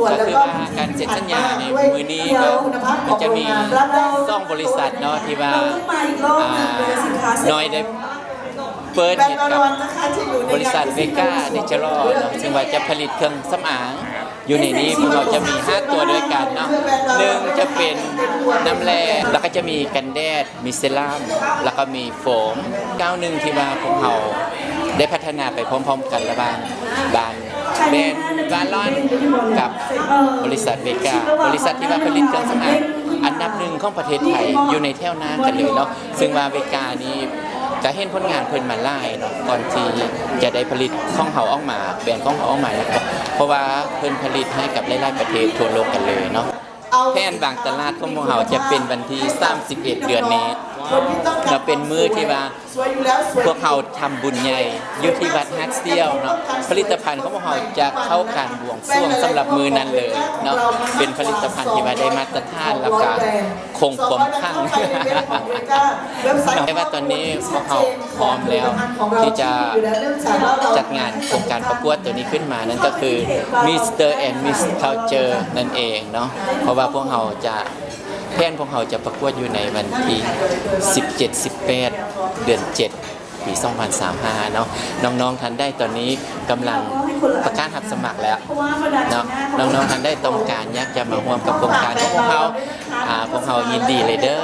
วจแล้วก็ การเซ็นสัญญาในมือนี้ก็มันจะมีซ่องบริษัทเนาะที่ว่าน้อยได้เปิดเหตุกับบริษัทเวก้าเนเจอรัลซึ่งว่าจะผลิตเครื่องสำอางอยู่ในนี้พวกเราจะมี5ตัวด้วยกันเนาะหนึ่งจะเป็นน้ำแร่แล้วก็จะมีกันแดดมีเซรั่มแล้วก็มีโฟม91ที่ว่าพวกเราได้พัฒนาไปพร้อมๆกันระหว่างแบรนด์บาลอนกับบริษัทเวก้าบริษัทที่ว่าผลิตเครื่องสำอางอันดับหนึ่งของประเทศไทยอยู่ในแถวหน้ากันเลยเนาะซึ่งว่าเวก้านี้จะเห็นผลงานเพิ่นมาไล่เนาะก่อนที่จะได้ผลิตของเขาออกมาแบรนด์ของเขาออกมานะครับเพราะว่าเพิ่นผลิตให้กับหลายๆประเทศทั่วโลกกันเลยเนาะแผนบางตลาดของพวกเราจะเป็นวันที่31เดือนนี้เราเป็นมือที่ว่าพวกเราทำบุญใหญ่อยู่ที่วัดฮัตเซียวเนาะผลิตภัณฑ์ของพวกเราจะเข้าการบวงสรวงสำหรับมือนั้นเลยเนาะเป็นผลิตภัณฑ์ที่ว่าได้มาตรฐานแล้วก็คงความคลั่งแต่ว่าตอนนี้พวกเราพร้อมแล้วที่จะจัดงานโครงการประกวดตัวนี้ขึ้นมานั่นก็คือ Mr. and Miss Culture นั่นเองเนาะเพราะว่าพวกเราจะแผนพวกเราจะประกวดอยู่ในวันที่17-18 เดือน 7 ปี 2035 เนาะน้องๆท่านได้ตอนนี้กำลังประกาศรับสมัครแล้วเนาะน้องๆท่านได้ต้องการอยากจะมาร่วมกับโครงการของพวกเรายินดีเลยเด้อ